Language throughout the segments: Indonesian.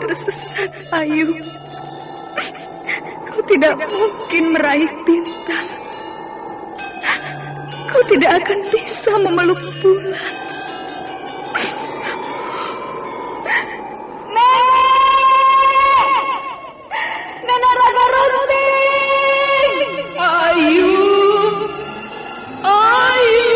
tersesat, Ayu. Kau tidak mungkin meraih bintang. Kau tidak akan bisa memeluk bulan. Nenek Raga Runting! Ayu! Ayu!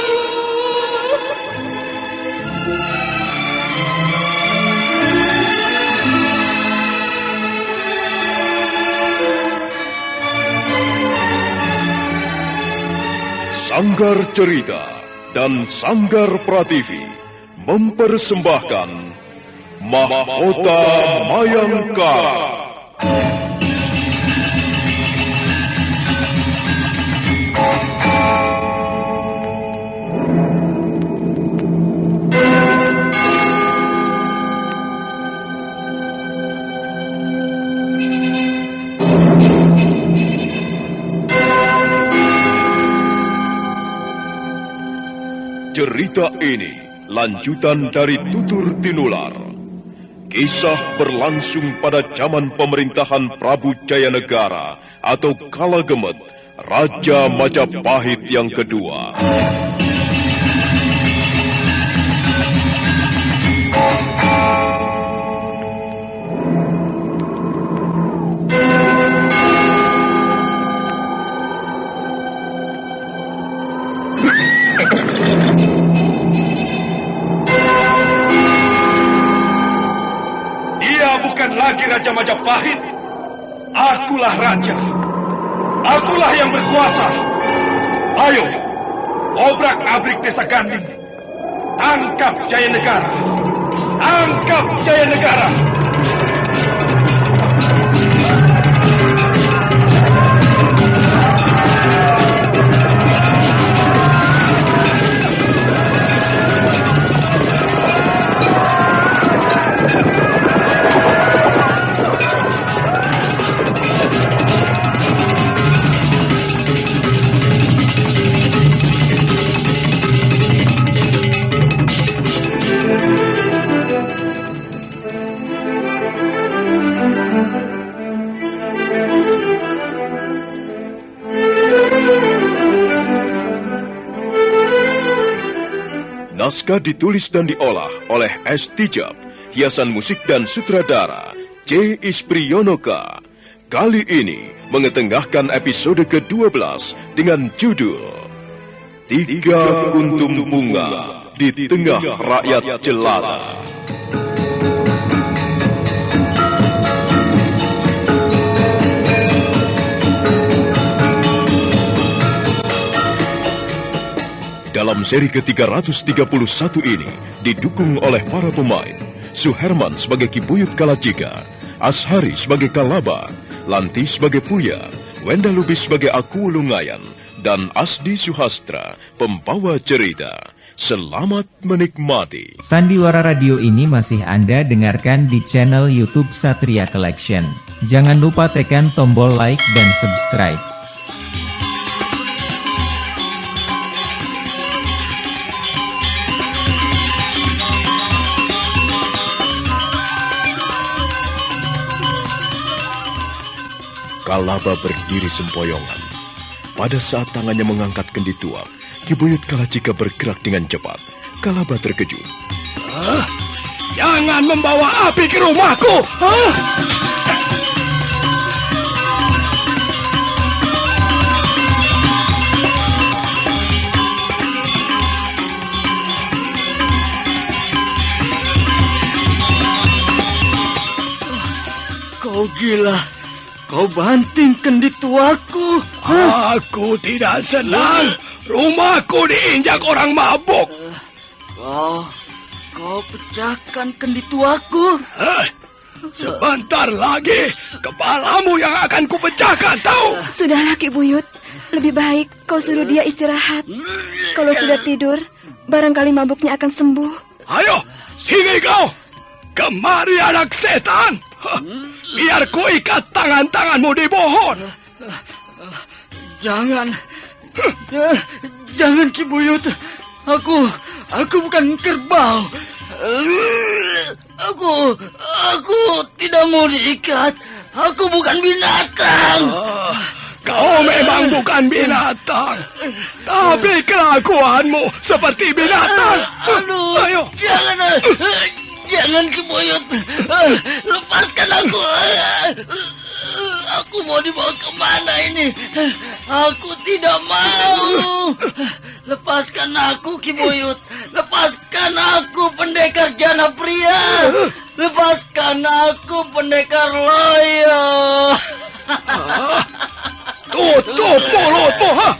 Sanggar Cerita dan Sanggar Prativi mempersembahkan Mahkota Mayangkara. Cerita ini lanjutan dari Tutur Tinular. Kisah berlangsung pada zaman pemerintahan Prabu Jayanegara atau Kalagemet, Raja Majapahit yang kedua. Bukan lagi Raja Majapahit. Akulah raja. Akulah yang berkuasa. Ayo, obrak-abrik desa Ganding. Tangkap Jayanegara. Tangkap Jayanegara. Naskah ditulis dan diolah oleh S. Tijab, hiasan musik dan sutradara C. Ispriyonoka. Kali ini mengetengahkan episode ke-12 dengan judul Tiga Kuntum Bunga di Tengah Rakyat Jelata. Dalam seri ke-331 ini didukung oleh para pemain Suherman sebagai Ki Buyut Kalacika, Ashari sebagai Kalaba, Lanti sebagai Puya, Wenda Lubis sebagai Aku Lungayan, dan Asdi Suhastra, pembawa cerita. Selamat menikmati. Sandiwara Radio ini masih Anda dengarkan di channel YouTube Satria Collection. Jangan lupa tekan tombol like dan subscribe. Kalaba berdiri sempoyongan. Pada saat tangannya mengangkat kendi tuak, Ki Buyut Kalacika bergerak dengan cepat. Kalaba terkejut. Jangan membawa api ke rumahku! Kau gila. Kau banting kendi tuaku. Aku tidak senang. Rumahku diinjak orang mabuk. Kau pecahkan kendi tuaku. Sebentar lagi kepalamu yang akan kupecahkan, tahu? Sudahlah, Ki Buyut. Lebih baik kau suruh dia istirahat. Kalau sudah tidur, barangkali mabuknya akan sembuh. Ayo, sini kau. Kemari anak setan. Biar ku ikat tangan-tanganmu di pohon. Jangan Ki Buyut. Aku bukan kerbau. Aku tidak mau diikat. Aku bukan binatang. Kau memang bukan binatang, tapi kelakuanmu seperti binatang. Aduh, Ayo. Jangan Kibuyut. Lepaskan aku. Aku mau dibawa kemana ini? Aku tidak mau. Lepaskan aku, Kibuyut. Lepaskan aku, pendekar Jana Pria. Lepaskan aku, pendekar Loyo. Tutup mulutmu, ha?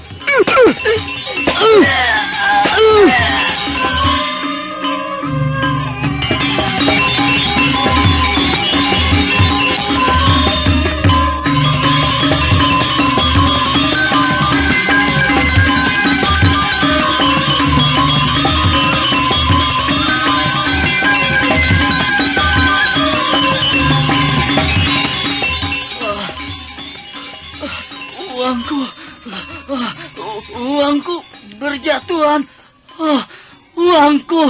Uangku berjatuhan. Uangku.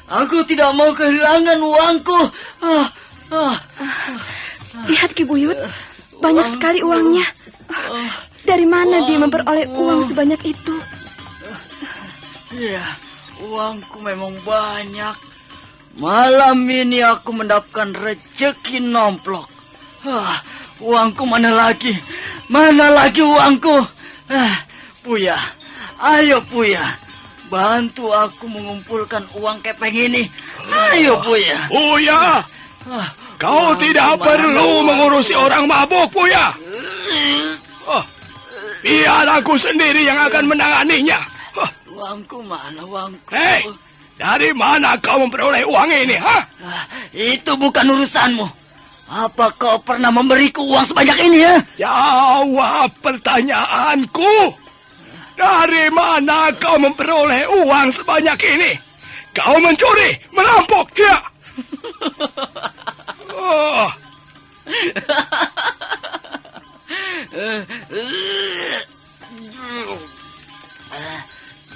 Aku tidak mau kehilangan uangku. Lihat Ki Buyut, banyak sekali uangnya. Dari mana dia memperoleh uang sebanyak itu? Ya, uangku memang banyak. Malam ini aku mendapatkan rezeki nomplok. Uangku mana lagi? Mana lagi uangku? Puya, ayo Puya, bantu aku mengumpulkan uang kepeng ini. Ayo Puya. Buya, kau tidak perlu mengurusi orang mabuk, Buya. Biar aku sendiri yang akan menanganinya. Uangku mana uangku? Hei, dari mana kau memperoleh uang ini, ha? Itu bukan urusanmu. Apa kau pernah memberiku uang sebanyak ini, ya? Jawab pertanyaanku. Dari mana kau memperoleh uang sebanyak ini? Kau mencuri, merampok, ya?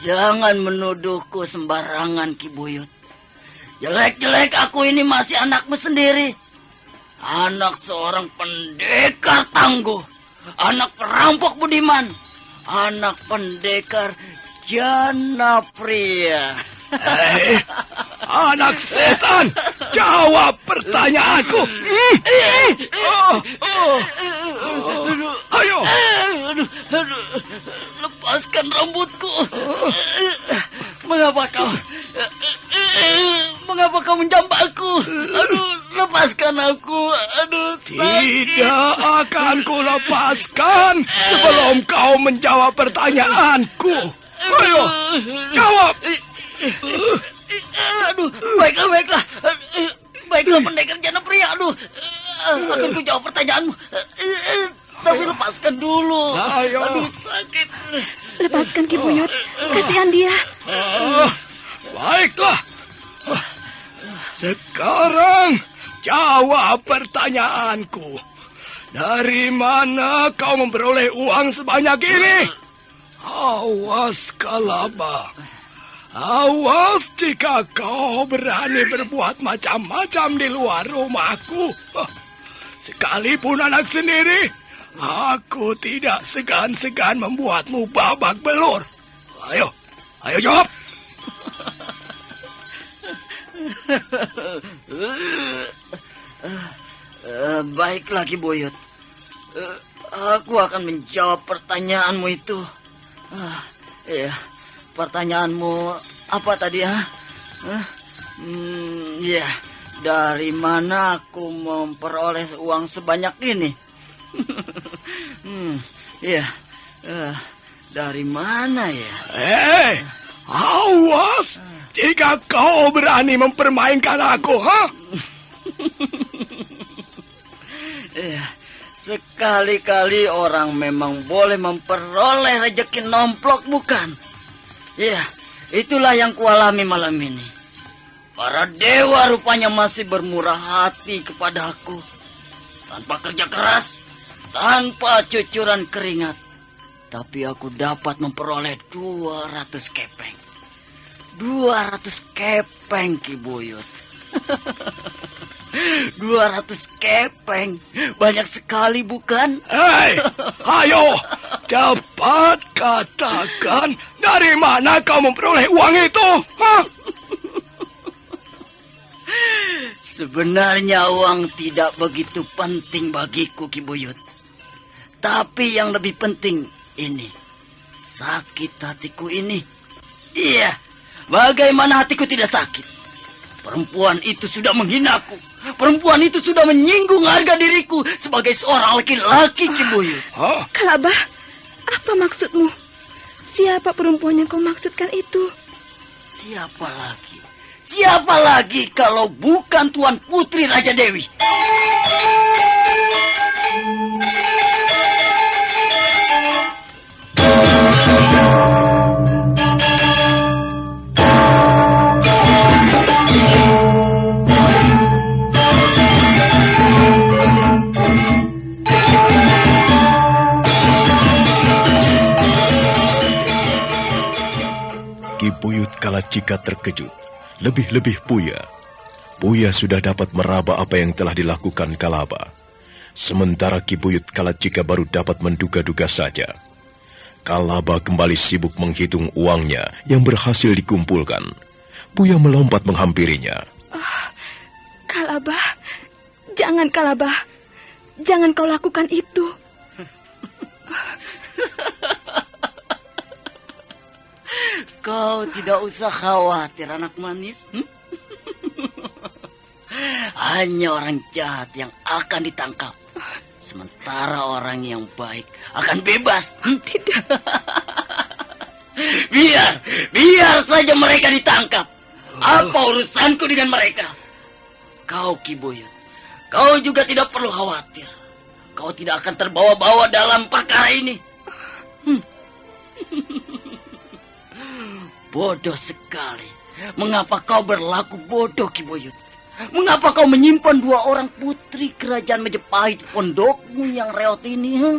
Jangan menuduhku sembarangan, Ki Buyut. Jelek-jelek aku ini masih anakmu sendiri. Anak seorang pendekar tangguh. Anak perampok budiman. Anak pendekar Jana Pria. Anak setan, jawab pertanyaanku. Ayo. Lepaskan rambutku. Mengapa kau menjambakku? Lepaskan aku. Sakit. Tidak akan kulepaskan sebelum kau menjawab pertanyaanku. Ayo, jawab. Baiklah. Baiklah pendekar Jana Pria. Akan ku jawab pertanyaanmu. Tapi lepaskan dulu. Ayo. Sakit. Lepaskan Ki Buyut, kasihan dia. Baiklah. Sekarang jawab pertanyaanku. Dari mana kau memperoleh uang sebanyak ini? Awas Kalaba. Awas jika kau berani berbuat macam-macam di luar rumahku. Sekalipun anak sendiri, aku tidak segan-segan membuatmu babak belur. Ayo jawab. Baiklah Ki Buyut. Aku akan menjawab pertanyaanmu itu. Iya, pertanyaanmu apa tadi ya? Ya, dari mana aku memperoleh uang sebanyak ini? Iya, dari mana ya? Awas jika kau berani mempermainkan aku, ha? Ya, sekali-kali orang memang boleh memperoleh rezeki nomplok, bukan? Ya, itulah yang kualami malam ini. Para dewa rupanya masih bermurah hati kepadaku. Tanpa kerja keras, tanpa cucuran keringat. Tapi aku dapat memperoleh 200 kepeng. 200 kepeng, Ki Buyut. 200 kepeng. Banyak sekali, bukan? Hei, ayo, cepat katakan dari mana kau memperoleh uang itu? Hah? Sebenarnya uang tidak begitu penting bagiku, Ki Buyut. Tapi yang lebih penting ini. Sakit hatiku ini. Iya, bagaimana hatiku tidak sakit? Perempuan itu sudah menghinaku. Perempuan itu sudah menyinggung harga diriku sebagai seorang laki-laki, Ki Buyut. Hah? Kalabah, apa maksudmu? Siapa perempuan yang kau maksudkan itu? Siapa lagi? Siapa lagi kalau bukan Tuan Putri Raja Dewi? Ki Buyut Kalacika terkejut. Lebih-lebih Puya. Puya sudah dapat meraba apa yang telah dilakukan Kalaba. Sementara Ki Buyut Kalacika baru dapat menduga-duga saja. Kalaba kembali sibuk menghitung uangnya yang berhasil dikumpulkan. Puya melompat menghampirinya. Kalabah, jangan Kalabah. Jangan kau lakukan itu. Kau tidak usah khawatir, anak manis. Hanya orang jahat yang akan ditangkap. Sementara orang yang baik akan bebas. Tidak. Biar saja mereka ditangkap. Apa urusanku dengan mereka? Kau, Ki Buyut, kau juga tidak perlu khawatir. Kau tidak akan terbawa-bawa dalam perkara ini. Bodoh sekali. Mengapa kau berlaku bodoh, Ki Buyut? Mengapa kau menyimpan 2 orang putri kerajaan Majapahit di pondokmu yang reot ini?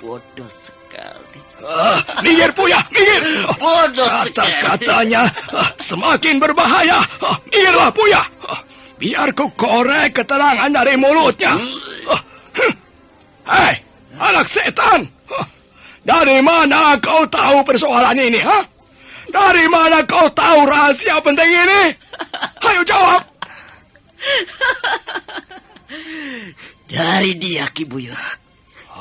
Bodoh sekali. Minggir, Puya, minggir. Bodoh sekali. Kata-katanya semakin berbahaya. Minggirlah, Puya. Biar ku korek keterangan dari mulutnya. Hei, anak setan. Dari mana kau tahu persoalan ini, ha? Dari mana kau tahu rahasia penting ini? Ayo jawab. Dari dia, Ki Buyut.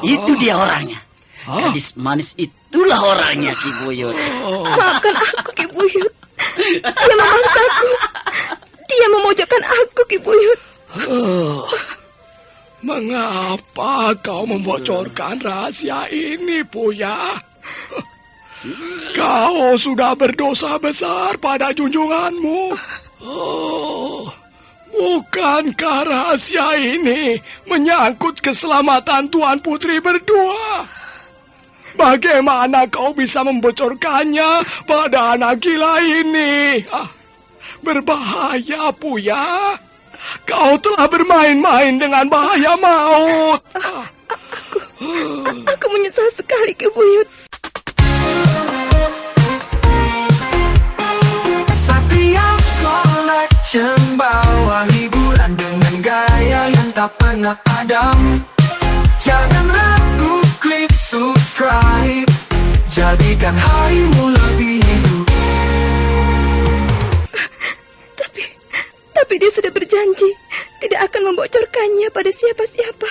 Itu dia orangnya. Gadis manis itulah orangnya, Ki Buyut. Maafkan aku, Ki Buyut. Dia memaksaku. Dia memojokkan aku, Ki Buyut. Mengapa kau membocorkan rahasia ini, Puya? Kau sudah berdosa besar pada junjunganmu. Bukankah rahasia ini menyangkut keselamatan Tuan Putri berdua? Bagaimana kau bisa membocorkannya pada anak gila ini? Berbahaya, Puya. Kau telah bermain-main dengan bahaya maut. Aku menyesal sekali, Ki Buyut. Satria Collection bawa hiburan dengan gaya yang tak pernah padam. Jangan ragu, klik subscribe. Jadikan harimu lebih hidup. Tapi dia sudah berjanji tidak akan membocorkannya pada siapa-siapa.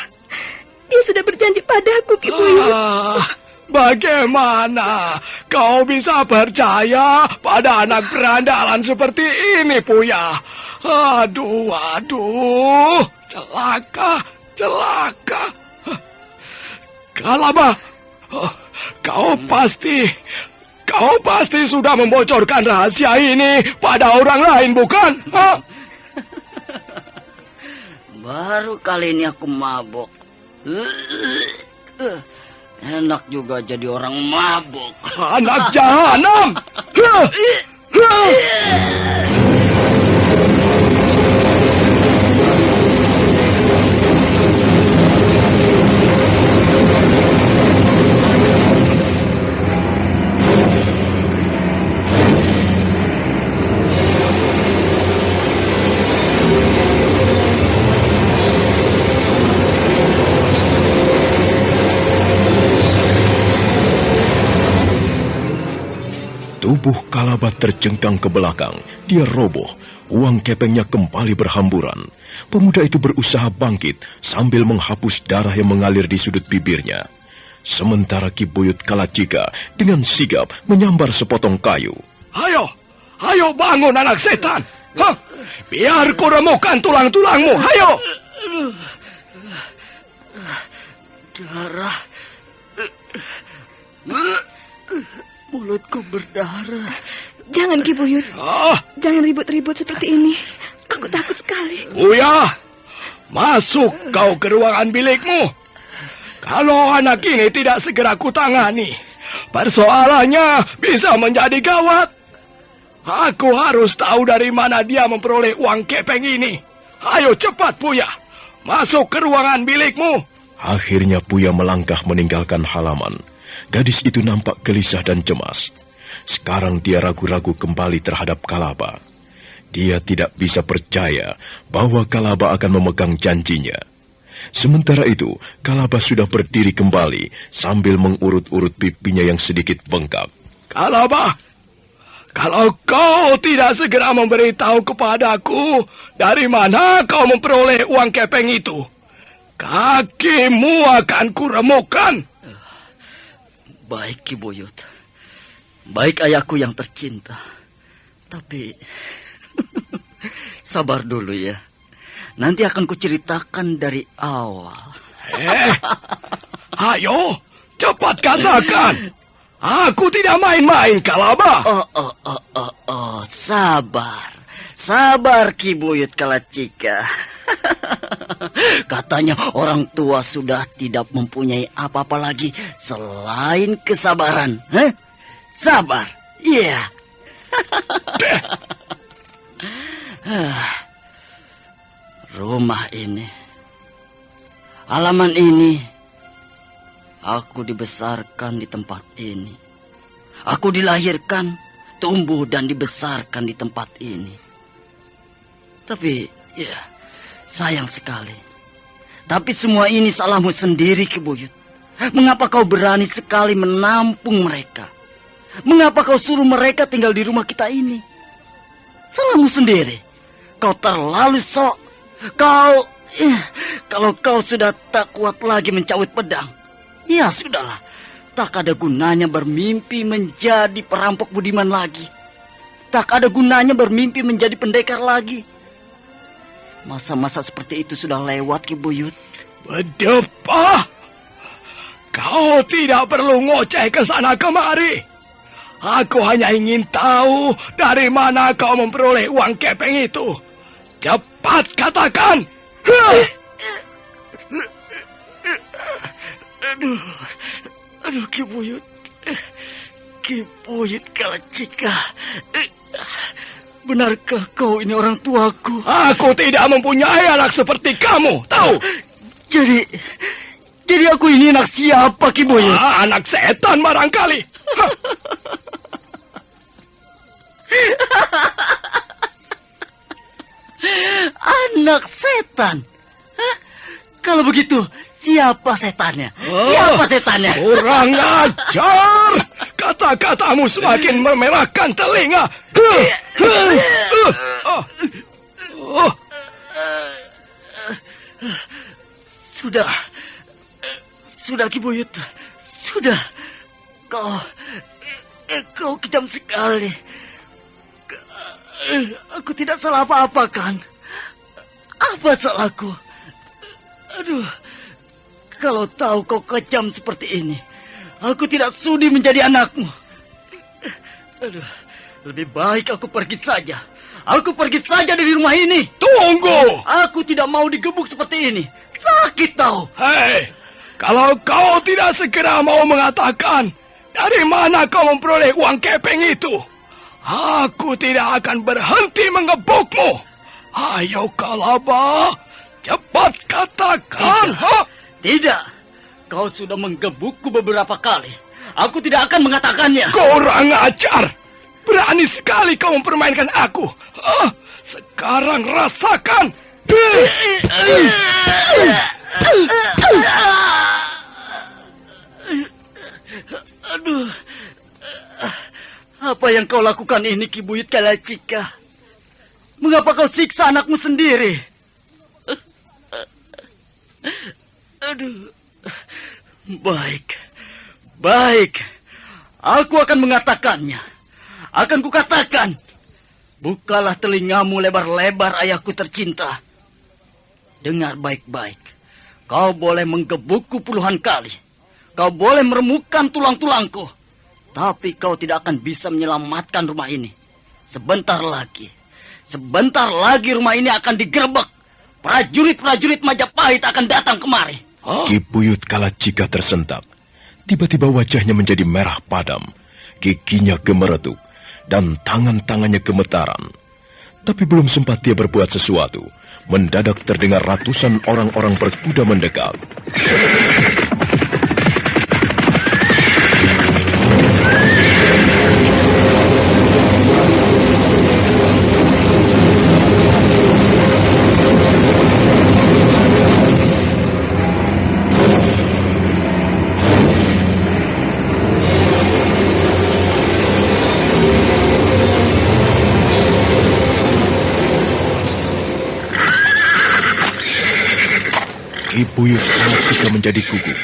Dia sudah berjanji padaku, Ki Buyut. Bagaimana kau bisa percaya pada anak berandalan seperti ini, Puya? Aduh, celaka. Kalaba, kau pasti sudah membocorkan rahasia ini pada orang lain, bukan? Baru kali ini aku mabok. Enak juga jadi orang mabok. Anak jahanam! Tubuh Kalaba terjengkang ke belakang. Dia roboh. Uang kepengnya kembali berhamburan. Pemuda itu berusaha bangkit sambil menghapus darah yang mengalir di sudut bibirnya. Sementara Ki Buyut Kalacika dengan sigap menyambar sepotong kayu. Ayo bangun anak setan. Hah? Biar ku remukkan tulang-tulangmu. Ayo. Darah. Mulutku berdarah. Jangan, Ki Buyut. Ah, Jangan ribut-ribut seperti ini. Aku takut sekali. Buya, masuk kau ke ruangan bilikmu. Kalau anak ini tidak segera kutangani, persoalannya bisa menjadi gawat. Aku harus tahu dari mana dia memperoleh uang kepeng ini. Ayo cepat, Buya. Masuk ke ruangan bilikmu. Akhirnya Buya melangkah meninggalkan halaman. Gadis itu nampak gelisah dan cemas. Sekarang dia ragu-ragu kembali terhadap Kalaba. Dia tidak bisa percaya bahwa Kalaba akan memegang janjinya. Sementara itu, Kalaba sudah berdiri kembali sambil mengurut-urut pipinya yang sedikit bengkak. Kalaba, kalau kau tidak segera memberitahu kepadaku dari mana kau memperoleh uang kepeng itu, kakimu akan kuremukkan. Baik, Ki Buyut. Baik, ayahku yang tercinta. Tapi sabar dulu ya. Nanti akan kuceritakan dari awal. Ayo, cepat katakan. Aku tidak main-main, Kalaba. Sabar. Sabar, Ki Buyut Kalacika. Katanya orang tua sudah tidak mempunyai apa-apa lagi selain kesabaran. Sabar, iya. Rumah ini, halaman ini, aku dibesarkan di tempat ini. Aku dilahirkan, tumbuh dan dibesarkan di tempat ini. Tapi, ya, sayang sekali. Tapi semua ini salahmu sendiri, Ki Buyut. Mengapa kau berani sekali menampung mereka? Mengapa kau suruh mereka tinggal di rumah kita ini? Salahmu sendiri. Kau terlalu sok. Kalau kau sudah tak kuat lagi mencawit pedang, ya sudahlah. Tak ada gunanya bermimpi menjadi perampok budiman lagi. Tak ada gunanya bermimpi menjadi pendekar lagi. Masa-masa seperti itu sudah lewat, Ki Buyut. Bedepah. Kau tidak perlu ngoceh ke sana kemari. Aku hanya ingin tahu dari mana kau memperoleh uang kepeng itu. Cepat katakan. Aduh, Ki Buyut. Ki Buyut Kalacika. Benarkah kau ini orang tuaku? Aku tidak mempunyai anak seperti kamu, tahu? Jadi aku ini anak siapa, Ki Buyut? Anak setan barangkali. Anak setan? Hah? Kalau begitu, siapa setannya? Siapa setannya? Kurang ajar. Kata-katamu semakin memerahkan telinga. Sudah, Ki Buyut. Sudah. Kau kejam sekali. Aku tidak salah apa-apa, kan? Apa salahku? Aduh, kalau tahu kau kejam seperti ini, aku tidak sudi menjadi anakmu. Aduh, lebih baik aku pergi saja. Aku pergi saja dari rumah ini. Tunggu. Aku tidak mau digebuk seperti ini. Sakit tahu. Hei, kalau kau tidak segera mau mengatakan dari mana kau memperoleh uang kepeng itu, aku tidak akan berhenti mengebukmu. Ayo, Kalaba, cepat katakan. Tidak. Kau sudah menggebukku beberapa kali. Aku tidak akan mengatakannya. Kurang ajar. Berani sekali kau mempermainkan aku. Sekarang rasakan. Apa yang kau lakukan ini, Ki Buyut Kalacika? Mengapa kau siksa anakmu sendiri? Aduh. Baik. Aku akan mengatakannya. Akan kukatakan. Bukalah telingamu lebar-lebar, ayahku tercinta. Dengar baik-baik. Kau boleh menggebukku puluhan kali. Kau boleh meremukkan tulang-tulangku. Tapi kau tidak akan bisa menyelamatkan rumah ini. Sebentar lagi rumah ini akan digerebek. Prajurit-prajurit Majapahit akan datang kemari. Ki Buyut Kalacika tersentak. Tiba-tiba wajahnya menjadi merah padam. Giginya gemeretuk. Dan tangan-tangannya gemetaran. Tapi belum sempat dia berbuat sesuatu. Mendadak terdengar ratusan orang-orang berkuda mendekat. Ki Buyut Kalacika menjadi gugup.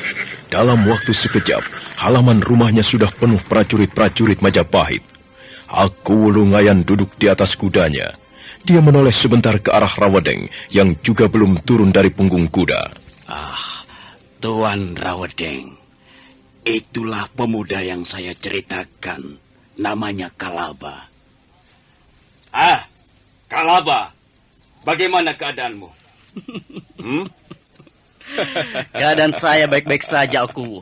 Dalam waktu sekejap, halaman rumahnya sudah penuh prajurit-prajurit Majapahit. Aku Wulungayan duduk di atas kudanya. Dia menoleh sebentar ke arah Rawedeng yang juga belum turun dari punggung kuda. Tuan Rawedeng, itulah pemuda yang saya ceritakan. Namanya Kalaba. Kalaba, bagaimana keadaanmu? Keadaan saya baik-baik saja, aku.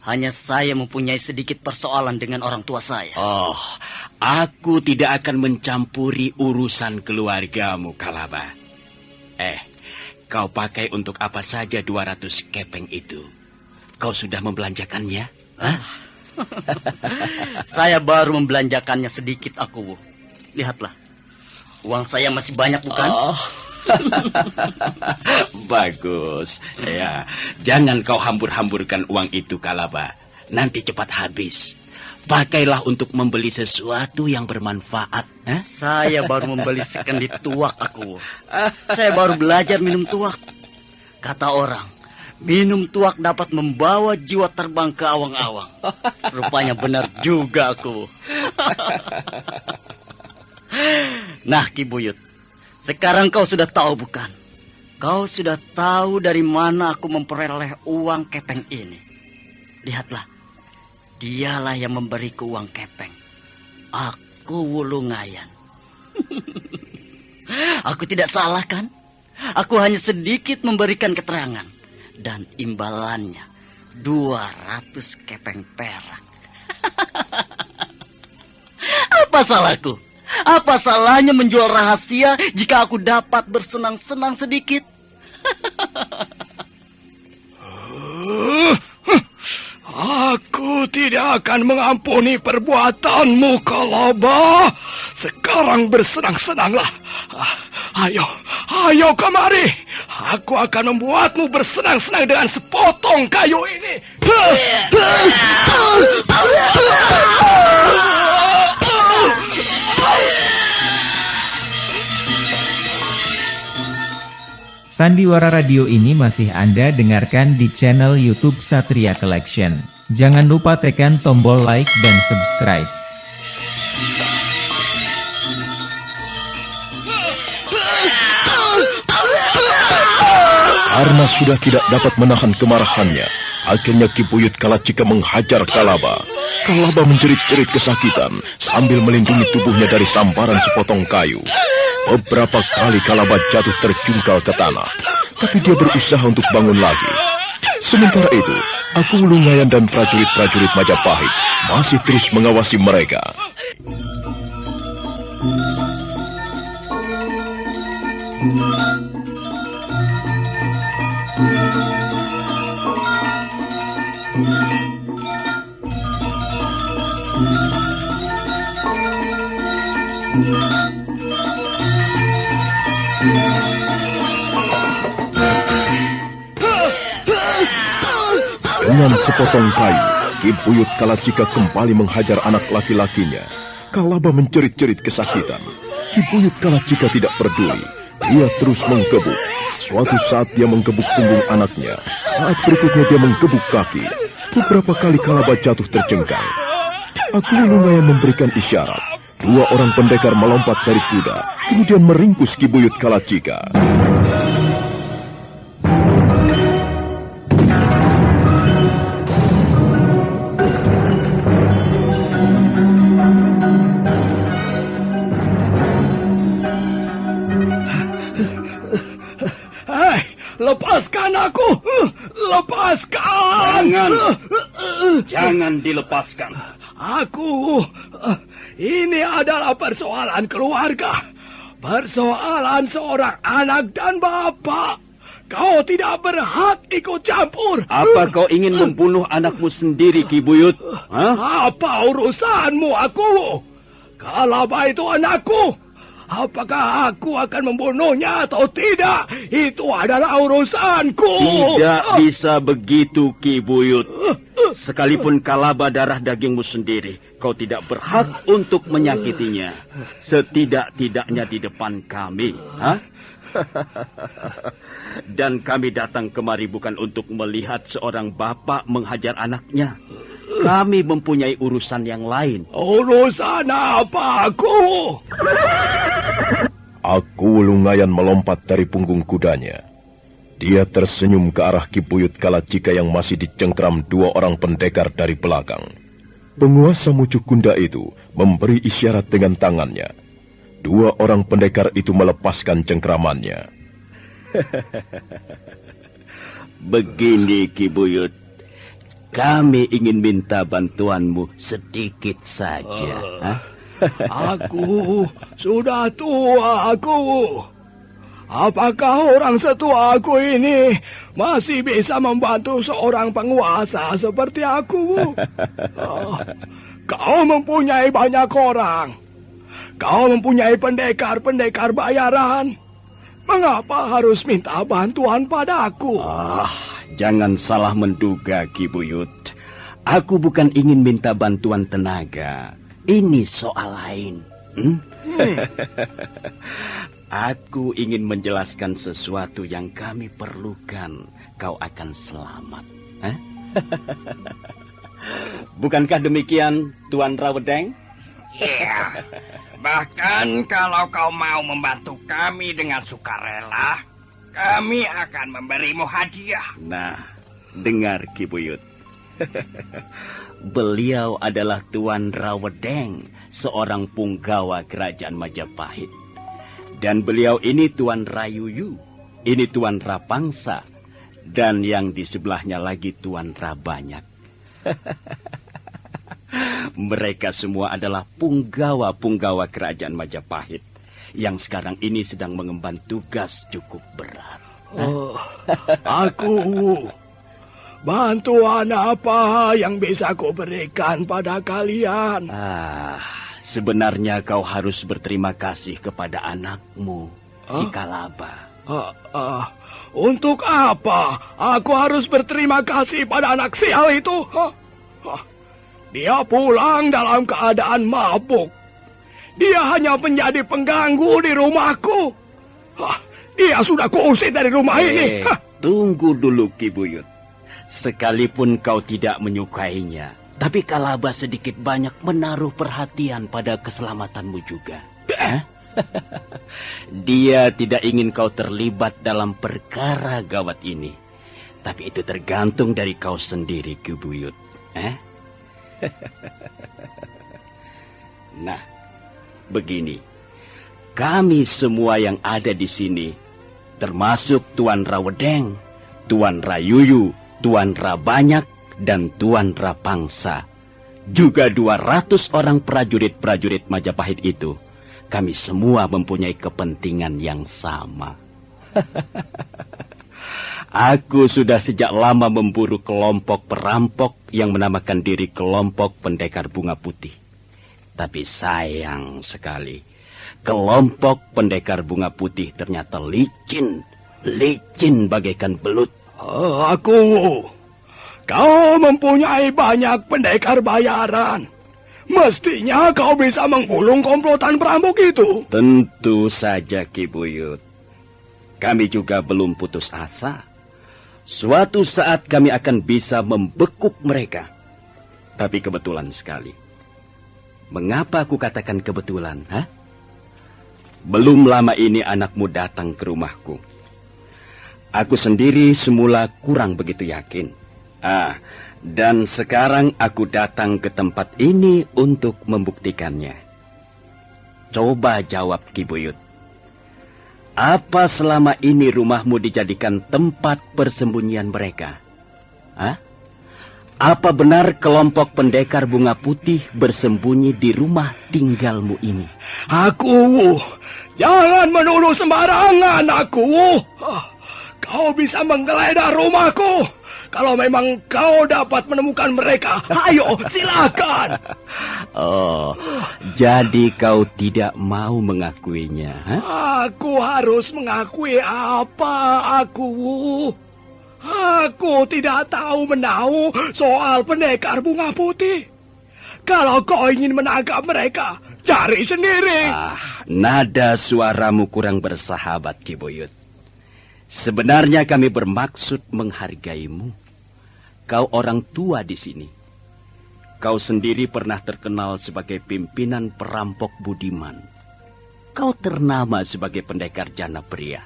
Hanya saya mempunyai sedikit persoalan dengan orang tua saya. Aku tidak akan mencampuri urusan keluargamu, Kalaba. Kau pakai untuk apa saja 200 kepeng itu? Kau sudah membelanjakannya? Saya baru membelanjakannya sedikit, aku. Lihatlah. Uang saya masih banyak, bukan? Bagus. Ya, jangan kau hambur-hamburkan uang itu, Kalaba. Nanti cepat habis. Pakailah untuk membeli sesuatu yang bermanfaat. Saya baru membeli sekendi tuak, aku. Saya baru belajar minum tuak. Kata orang, minum tuak dapat membawa jiwa terbang ke awang-awang. Rupanya benar juga, aku. Nah, Ki Buyut, sekarang kau sudah tahu, bukan? Kau sudah tahu dari mana aku memperoleh uang kepeng ini. Lihatlah, dialah yang memberiku uang kepeng. Aku Wulungayan. Aku tidak salah, kan? Aku hanya sedikit memberikan keterangan. Dan imbalannya 200 kepeng perak. Apa salahku? Apa salahnya menjual rahasia jika aku dapat bersenang-senang sedikit? Aku tidak akan mengampuni perbuatanmu, Kalaba. Sekarang bersenang-senanglah. Ayo kemari. Aku akan membuatmu bersenang-senang dengan sepotong kayu ini. Sandiwara Radio ini masih Anda dengarkan di channel YouTube Satria Collection. Jangan lupa tekan tombol like dan subscribe. Karena sudah tidak dapat menahan kemarahannya, akhirnya Ki Buyut Kalacika menghajar Kalaba. Kalaba menjerit-jerit kesakitan sambil melindungi tubuhnya dari sambaran sepotong kayu. Beberapa kali Kalaba jatuh terjungkal ke tanah, tapi dia berusaha untuk bangun lagi. Sementara itu, Aku Wulungayan dan prajurit-prajurit Majapahit masih terus mengawasi mereka. Dengan sepotong kayu, Ki Buyut Kalacika kembali menghajar anak laki-lakinya. Kalaba menjerit-jerit kesakitan. Ki Buyut Kalacika tidak peduli. Dia terus menggebuk. Suatu saat dia menggebuk punggung anaknya. Saat berikutnya dia menggebuk kaki. Beberapa kali Kalaba jatuh terjengkang. Aku Lungaya memberikan isyarat. 2 orang pendekar melompat dari kuda, kemudian meringkus Ki Buyut Kalacika. Hei, lepaskan aku! Lepaskan! Jangan dilepaskan. Ini adalah persoalan keluarga. Persoalan seorang anak dan bapak. Kau tidak berhak ikut campur. Apa kau ingin membunuh anakmu sendiri, Ki Buyut? Hah? Apa urusanmu aku? Kalaba itu anakku. Apakah aku akan membunuhnya atau tidak? Itu adalah urusanku. Tidak bisa begitu, Ki Buyut. Sekalipun Kalaba darah dagingmu sendiri, kau tidak berhak untuk menyakitinya. Setidak-tidaknya di depan kami. Hah? Dan kami datang kemari bukan untuk melihat seorang bapak menghajar anaknya. Kami mempunyai urusan yang lain. Urusan apa aku? Aku Lungayan melompat dari punggung kudanya. Dia tersenyum ke arah Ki Buyut Kalacika yang masih dicengkram 2 orang pendekar dari belakang. Penguasa Mucukunda itu memberi isyarat dengan tangannya. 2 orang pendekar itu melepaskan cengkramannya. Begini, Ki Buyut. Kami ingin minta bantuanmu sedikit saja. Aku sudah tua, Apakah orang setua aku ini masih bisa membantu seorang penguasa seperti aku? Kau mempunyai banyak orang. Kau mempunyai pendekar-pendekar bayaran. Mengapa harus minta bantuan padaku? Jangan salah menduga, Ki Buyut. Aku bukan ingin minta bantuan tenaga. Ini soal lain. Aku ingin menjelaskan sesuatu yang kami perlukan. Kau akan selamat. Bukankah demikian, Tuan Rawedeng? Iya. Bahkan kalau kau mau membantu kami dengan sukarela, kami akan memberimu hadiah. Nah, dengar Ki Buyut. Beliau adalah Tuan Rawedeng, seorang punggawa kerajaan Majapahit. Dan beliau ini Tuan Rayuyu, ini Tuan Rapangsa, dan yang di sebelahnya lagi Tuan Rabanyak. Mereka semua adalah punggawa-punggawa kerajaan Majapahit yang sekarang ini sedang mengemban tugas cukup berat. Bantuan apa yang bisa ku berikan pada kalian? Sebenarnya kau harus berterima kasih kepada anakmu, si Kalaba. Untuk apa aku harus berterima kasih pada anak sial itu? Dia pulang dalam keadaan mabuk. Dia hanya menjadi pengganggu di rumahku. Dia sudah kuusir dari rumah ini. Tunggu dulu, Ki Buyut. Sekalipun kau tidak menyukainya, tapi Kalaba sedikit banyak menaruh perhatian pada keselamatanmu juga. Dia tidak ingin kau terlibat dalam perkara gawat ini. Tapi itu tergantung dari kau sendiri, Ki Buyut. Nah, begini. Kami semua yang ada di sini, termasuk Tuan Rawedeng, Tuan Rayuyu, Tuan Rabanyak, dan Tuan Rapangsa, juga 200 orang prajurit-prajurit Majapahit itu, kami semua mempunyai kepentingan yang sama. Aku sudah sejak lama memburu kelompok perampok yang menamakan diri kelompok pendekar bunga putih. Tapi sayang sekali, kelompok pendekar bunga putih ternyata licin bagaikan belut. Kau mempunyai banyak pendekar bayaran. Mestinya kau bisa menggulung komplotan perampok itu. Tentu saja, Ki Buyut. Kami juga belum putus asa. Suatu saat kami akan bisa membekuk mereka. Tapi kebetulan sekali. Mengapa aku katakan kebetulan, ha? Belum lama ini anakmu datang ke rumahku. Aku sendiri semula kurang begitu yakin. Dan sekarang aku datang ke tempat ini untuk membuktikannya. Coba jawab, Ki Buyut. Apa selama ini rumahmu dijadikan tempat persembunyian mereka? Apa benar kelompok pendekar bunga putih bersembunyi di rumah tinggalmu ini? Aku, jangan menuduh sembarangan aku. Kau bisa menggeledah rumahku. Kalau memang kau dapat menemukan mereka, ayo silakan. Oh, jadi kau tidak mau mengakuinya? Aku harus mengakui apa aku? Aku tidak tahu menahu soal pendekar bunga putih. Kalau kau ingin menangkap mereka, cari sendiri. Nada suaramu kurang bersahabat, Ki Buyut. Sebenarnya kami bermaksud menghargaimu. Kau orang tua di sini. Kau sendiri pernah terkenal sebagai pimpinan perampok budiman. Kau ternama sebagai pendekar jana pria.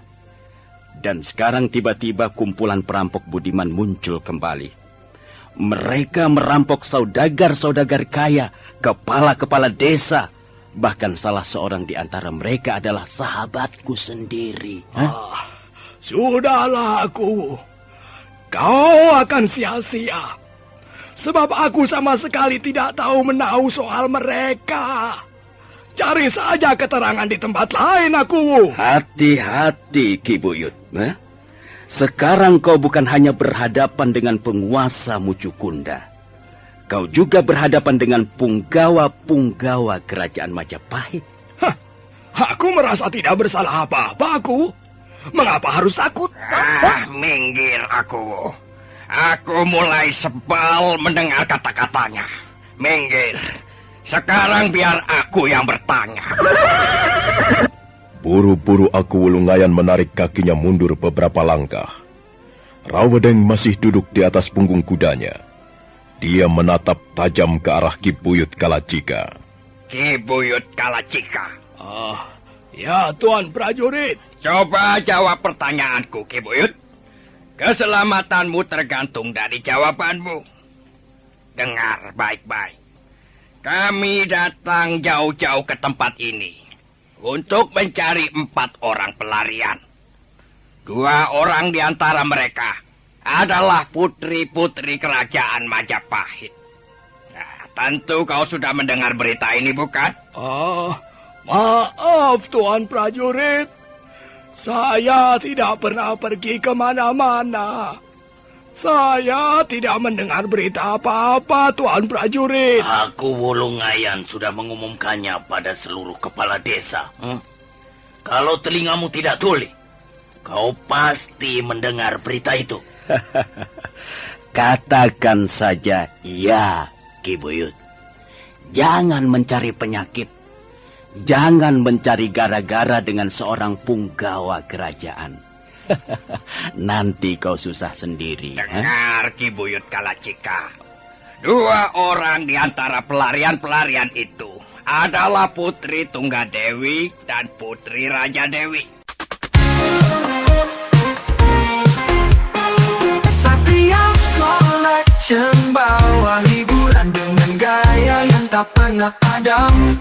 Dan sekarang tiba-tiba kumpulan perampok budiman muncul kembali. Mereka merampok saudagar-saudagar kaya, kepala-kepala desa. Bahkan salah seorang di antara mereka adalah sahabatku sendiri. Sudahlah aku. Kau akan sia-sia. Sebab aku sama sekali tidak tahu menahu soal mereka. Cari saja keterangan di tempat lain aku. Hati-hati, Ki Buyut. Sekarang kau bukan hanya berhadapan dengan penguasa Mucukunda. Kau juga berhadapan dengan punggawa-punggawa kerajaan Majapahit. Aku merasa tidak bersalah apa-apa aku. Mengapa harus takut? Minggir aku. Aku mulai sebal mendengar kata-katanya. Minggir. Sekarang biar aku yang bertanya. Buru-buru Aku Wulungayan menarik kakinya mundur beberapa langkah. Rawedeng masih duduk di atas punggung kudanya. Dia menatap tajam ke arah Ki Buyut Kalacika. Ki Buyut Kalacika. Ya, Tuan Prajurit. Coba jawab pertanyaanku, Ki Buyut. Keselamatanmu tergantung dari jawabanmu. Dengar baik-baik. Kami datang jauh-jauh ke tempat ini untuk mencari 4 orang pelarian. 2 orang di antara mereka adalah putri-putri kerajaan Majapahit. Nah, tentu kau sudah mendengar berita ini, bukan? Maaf, Tuan Prajurit. Saya tidak pernah pergi kemana-mana. Saya tidak mendengar berita apa-apa, Tuan Prajurit. Aku Wulungayan sudah mengumumkannya pada seluruh kepala desa. Kalau telingamu tidak tuli, kau pasti mendengar berita itu. Katakan saja iya, Ki Buyut. Jangan mencari penyakit. Jangan mencari gara-gara dengan seorang punggawa kerajaan. Nanti kau susah sendiri. Dengar, Ki Buyut Kalacika. 2 orang di antara pelarian-pelarian itu adalah Putri Tunggadewi dan Putri Raja Dewi. Satria Collection bawa hiburan dengan gaya yang tak pernah padam.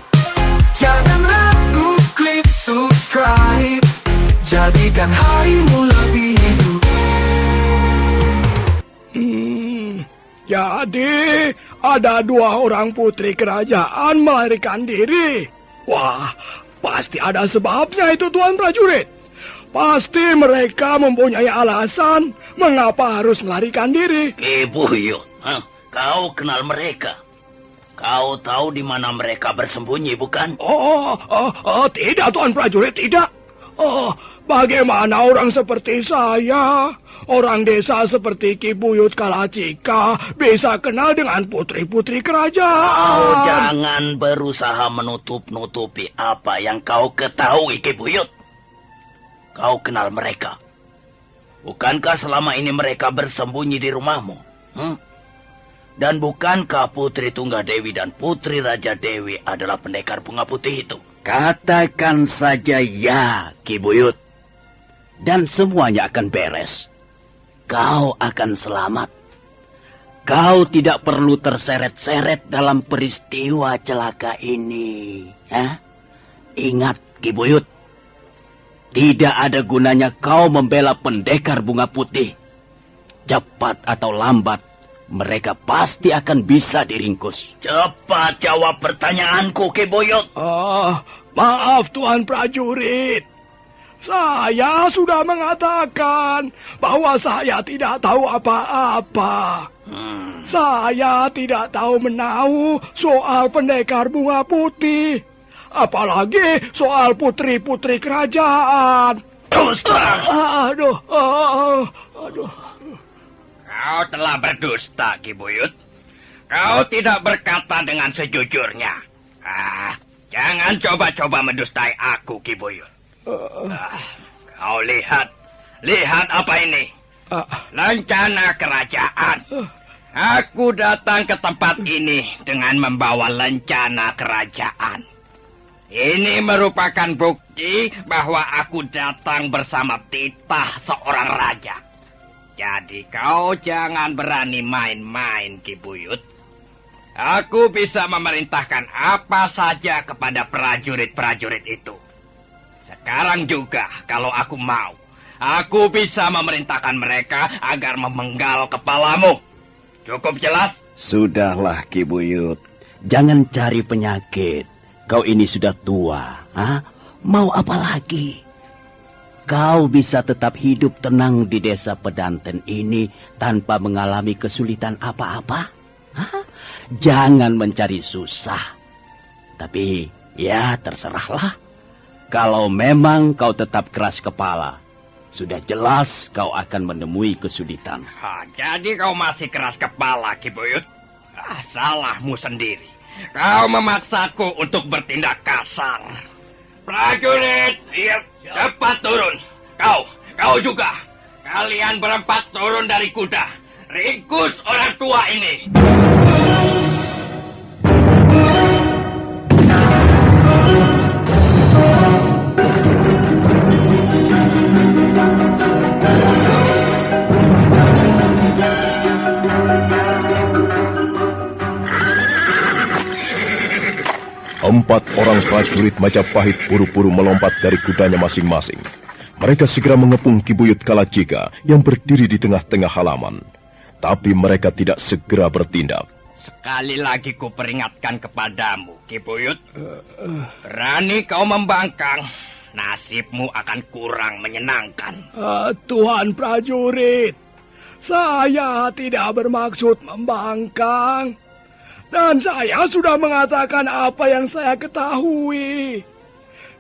Jangan ragu, klik subscribe. Jadikan harimu lebih hidup. Jadi ada 2 orang putri kerajaan melarikan diri. Wah, pasti ada sebabnya itu, Tuan Prajurit. Pasti mereka mempunyai alasan mengapa harus melarikan diri. Ki Buyut, kau kenal mereka? Kau tahu di mana mereka bersembunyi, bukan? Tidak, Tuan Prajurit, tidak. Bagaimana orang seperti saya, orang desa seperti Ki Buyut Kalacika, bisa kenal dengan putri-putri kerajaan? Kau jangan berusaha menutup-nutupi apa yang kau ketahui, Ki Buyut. Kau kenal mereka. Bukankah selama ini mereka bersembunyi di rumahmu? Dan bukankah Putri Tunggadewi dan Putri Raja Dewi adalah pendekar bunga putih itu? Katakan saja ya, Ki Buyut. Dan semuanya akan beres. Kau akan selamat. Kau tidak perlu terseret-seret dalam peristiwa celaka ini. Ingat, Ki Buyut. Tidak ada gunanya kau membela pendekar bunga putih. Cepat atau lambat, mereka pasti akan bisa diringkus. Cepat jawab pertanyaanku, Ki Buyut. Maaf Tuan Prajurit. Saya sudah mengatakan bahwa saya tidak tahu apa-apa. Saya tidak tahu menahu soal pendekar bunga putih. Apalagi soal putri-putri kerajaan. Dusta! Aduh. Kau telah berdusta, Ki Buyut. Kau tidak berkata dengan sejujurnya. Jangan coba-coba mendustai aku, Ki Buyut. Kau lihat apa ini? Lencana kerajaan. Aku datang ke tempat ini dengan membawa lencana kerajaan. Ini merupakan bukti bahwa aku datang bersama titah seorang raja. Jadi kau jangan berani main-main, Ki Buyut. Aku bisa memerintahkan apa saja kepada prajurit-prajurit itu. Sekarang juga, kalau aku mau, aku bisa memerintahkan mereka agar memenggal kepalamu. Cukup jelas? Sudahlah, Ki Buyut. Jangan cari penyakit. Kau ini sudah tua. Mau apa lagi? Kau bisa tetap hidup tenang di desa Pedanten ini tanpa mengalami kesulitan apa-apa? Jangan mencari susah. Tapi, ya terserahlah. Kalau memang kau tetap keras kepala, sudah jelas kau akan menemui kesulitan. Jadi kau masih keras kepala, Ki Buyut? Salahmu sendiri. Kau memaksaku untuk bertindak kasar. Prajurit, cepat turun. Kau juga. Kalian berempat turun dari kuda. Ringkus orang tua ini. Empat orang prajurit Majapahit buru-buru melompat dari kudanya masing-masing. Mereka segera mengepung Ki Buyut Kalacika yang berdiri di tengah-tengah halaman. Tapi mereka tidak segera bertindak. Sekali lagi ku peringatkan kepadamu, Ki Buyut. Berani kau membangkang, nasibmu akan kurang menyenangkan. Tuan prajurit, saya tidak bermaksud membangkang. Dan saya sudah mengatakan apa yang saya ketahui.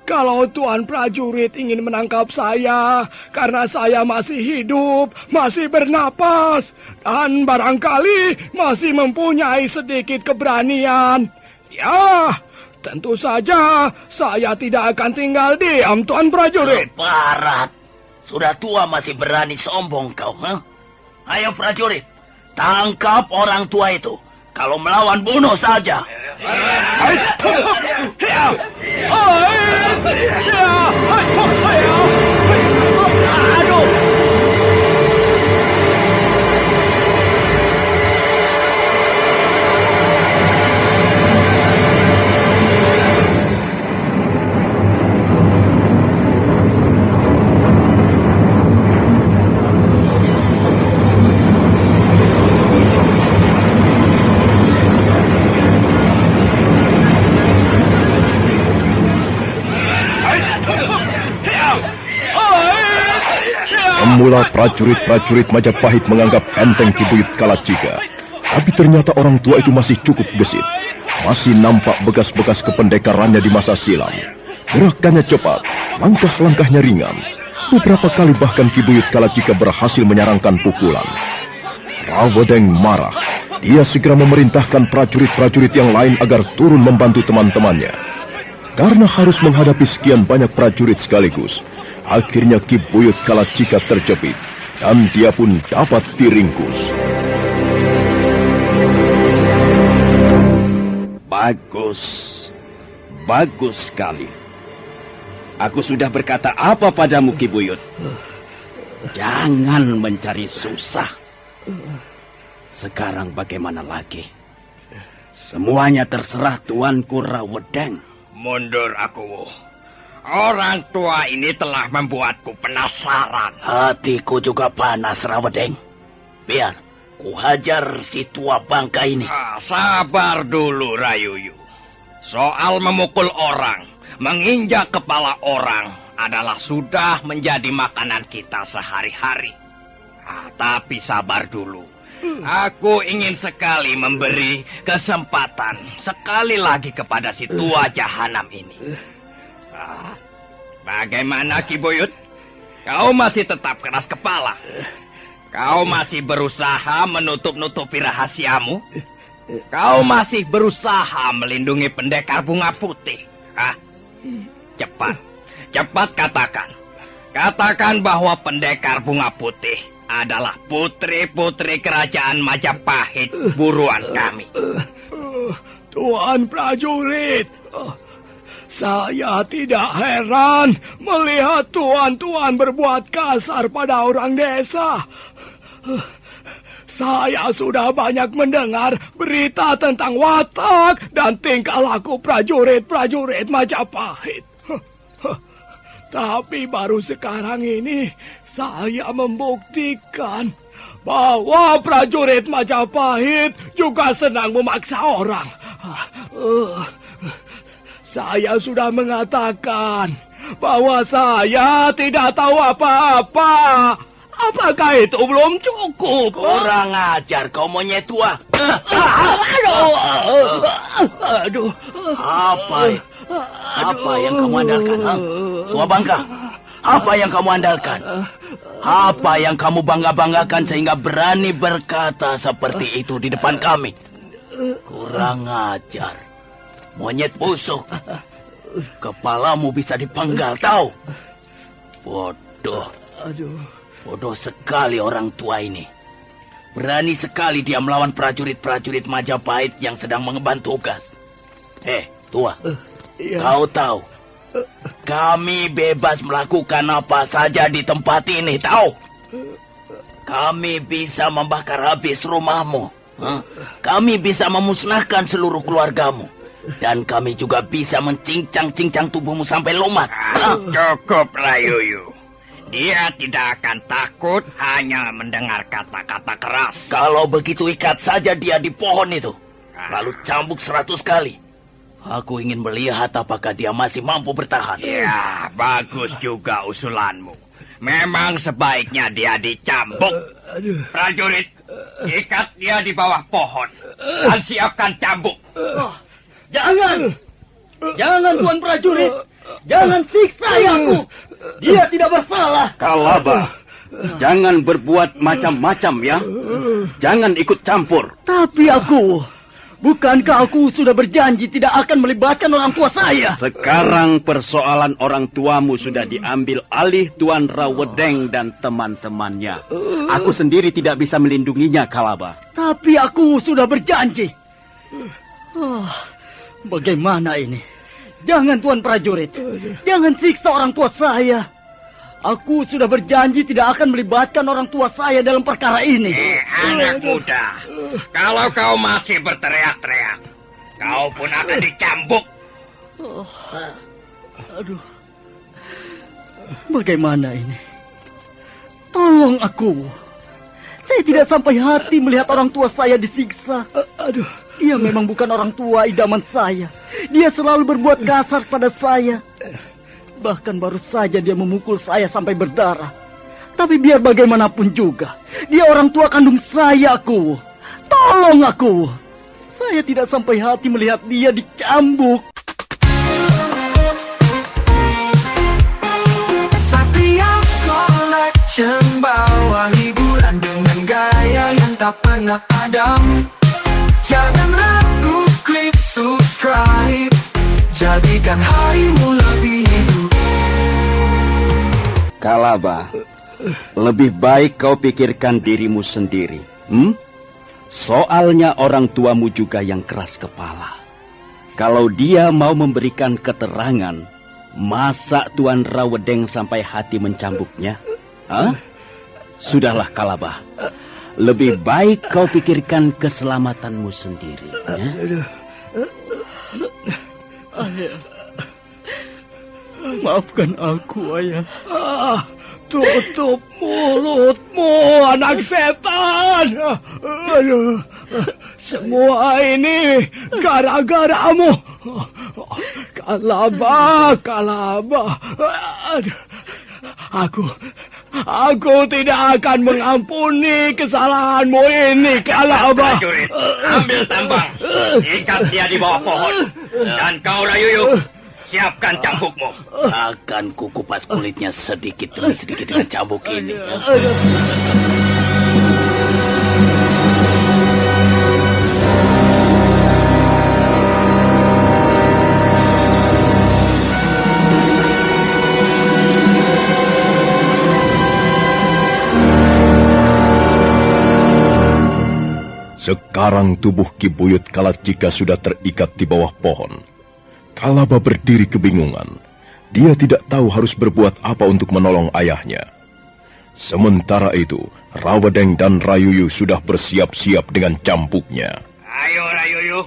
Kalau Tuan prajurit ingin menangkap saya karena saya masih hidup, masih bernapas, dan barangkali masih mempunyai sedikit keberanian, ya, tentu saja saya tidak akan tinggal diam, Tuan prajurit. Barat, sudah tua masih berani sombong kau, Ayo prajurit, tangkap orang tua itu. Kalau melawan, bunuh saja. Aduh. Semula prajurit-prajurit Majapahit menganggap enteng Ki Buyut Kalacika. Tapi ternyata orang tua itu masih cukup gesit. Masih nampak bekas-bekas kependekarannya di masa silam. Gerakannya cepat, langkah-langkahnya ringan. Beberapa kali bahkan Ki Buyut Kalacika berhasil menyarangkan pukulan. Rawedeng marah. Dia segera memerintahkan prajurit-prajurit yang lain agar turun membantu teman-temannya. Karena harus menghadapi sekian banyak prajurit sekaligus, akhirnya Ki Buyut Kalacika terjepit dan dia pun dapat diringkus. Bagus. Bagus sekali. Aku sudah berkata apa padamu, Ki Buyut? Jangan mencari susah. Sekarang bagaimana lagi? Semuanya terserah Tuanku Rawedeng. Mundur aku. Orang tua ini telah membuatku penasaran. Hatiku juga panas, Rawedeng. Biar ku hajar si tua bangka ini. Sabar dulu, Rayuyu. Soal memukul orang, menginjak kepala orang adalah sudah menjadi makanan kita sehari-hari. Tapi sabar dulu. Aku ingin sekali memberi kesempatan sekali lagi kepada si tua jahanam ini. Bagaimana, Ki Buyut? Kau masih tetap keras kepala? Kau masih berusaha menutup-nutupi rahasiamu? Kau masih berusaha melindungi pendekar bunga putih? Cepat katakan. Katakan bahwa pendekar bunga putih adalah putri-putri kerajaan Majapahit, buruan kami. Tuan prajurit, saya tidak heran melihat tuan-tuan berbuat kasar pada orang desa. Saya sudah banyak mendengar berita tentang watak dan tingkah laku prajurit-prajurit Majapahit. Tapi baru sekarang ini saya membuktikan bahwa prajurit Majapahit juga senang memaksa orang. Saya sudah mengatakan bahwa saya tidak tahu apa-apa. Apakah itu belum cukup? Kurang ajar kau monyet tua. Aduh. Apa yang kamu andalkan? Tua bangka, apa yang kamu andalkan? Apa yang kamu bangga-banggakan sehingga berani berkata seperti itu di depan kami? Kurang ajar. Monyet busuk. Kepalamu bisa dipenggal, tahu? Bodoh. Bodoh sekali orang tua ini. Berani sekali dia melawan prajurit-prajurit Majapahit yang sedang mengemban tugas. Tua. Kau tahu, kami bebas melakukan apa saja di tempat ini, tahu? Kami bisa membakar habis rumahmu. Kami bisa memusnahkan seluruh keluargamu. Dan kami juga bisa mencincang-cincang tubuhmu sampai lumat. Cukup, Rayuyu. Dia tidak akan takut hanya mendengar kata-kata keras. Kalau begitu ikat saja dia di pohon itu. Lalu cambuk 100 kali. Aku ingin melihat apakah dia masih mampu bertahan. Ya, bagus juga usulanmu. Memang sebaiknya dia dicambuk. Prajurit, ikat dia di bawah pohon. Dan siapkan cambuk. Jangan! Jangan, Tuan Prajurit! Jangan siksa aku! Dia tidak bersalah! Kalaba, jangan berbuat macam-macam ya. Jangan ikut campur. Tapi bukankah aku sudah berjanji tidak akan melibatkan orang tua saya? Sekarang persoalan orang tuamu sudah diambil alih Tuan Rawedeng dan teman-temannya. Aku sendiri tidak bisa melindunginya, Kalaba. Tapi aku sudah berjanji. Bagaimana ini? Jangan, Tuan Prajurit. Jangan siksa orang tua saya. Aku sudah berjanji tidak akan melibatkan orang tua saya dalam perkara ini. Anak muda, kalau kau masih berteriak-teriak, kau pun akan dicambuk. Aduh. Bagaimana ini? Tolong aku. Saya tidak sampai hati melihat orang tua saya disiksa. Dia memang bukan orang tua idaman saya. Dia selalu berbuat kasar pada saya. Bahkan baru saja dia memukul saya sampai berdarah. Tapi biar bagaimanapun juga, dia orang tua kandung saya, aku. Tolong aku. Saya tidak sampai hati melihat dia dicambuk. bawa hiburan dengan gaya yang tak pernah padam. Jangan ragu, klik subscribe, jadikan harimu lebih hidup. Kalaba, lebih baik kau pikirkan dirimu sendiri. Soalnya orang tuamu juga yang keras kepala. Kalau dia mau memberikan keterangan, masa Tuan Rawedeng sampai hati mencambuknya? Hah? Sudahlah Kalaba, lebih baik kau pikirkan keselamatanmu sendiri. Ya? Maafkan aku, Ayah. Tutup mulutmu, anak setan. Aduh, semua ini gara-garamu. Kalaba. Aduh, aku tidak akan mengampuni kesalahanmu ini, Kalaba. Prajurit, ambil tambang, ikat dia di bawah pohon. Dan kau, Rayuyu, siapkan cambukmu. Akan kukupas kulitnya sedikit demi sedikit dengan cambuk ini. Sekarang tubuh Ki Buyut Kalacika sudah terikat di bawah pohon. Kalaba berdiri kebingungan. Dia tidak tahu harus berbuat apa untuk menolong ayahnya. Sementara itu, Rawedeng dan Rayuyu sudah bersiap-siap dengan cambuknya. Ayo, Rayuyu,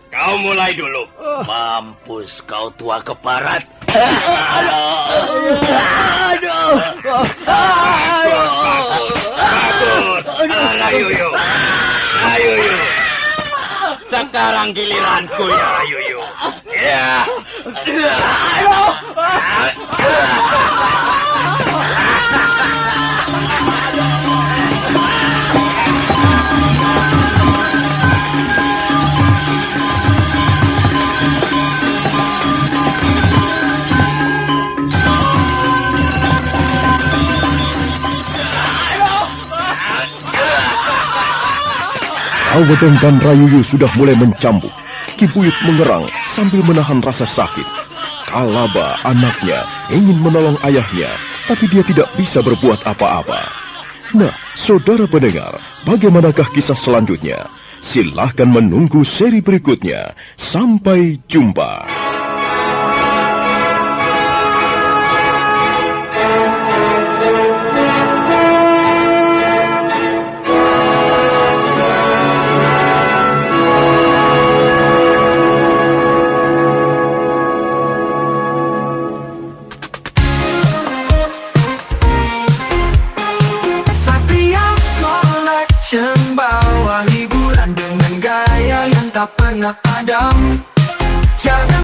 kau mulai dulu. Mampus kau tua keparat. Bagus, Rayuyu. Sekarang giliranku ya, Rayuyu. Ya. Rawedeng dan Rayuyu sudah mulai mencambuk. Ki Buyut mengerang sambil menahan rasa sakit. Kalaba, anaknya, ingin menolong ayahnya, tapi dia tidak bisa berbuat apa-apa. Nah, saudara pendengar, bagaimanakah kisah selanjutnya? Silahkan menunggu seri berikutnya. Sampai jumpa. Bawa hiburan dengan gaya yang tak pernah padam.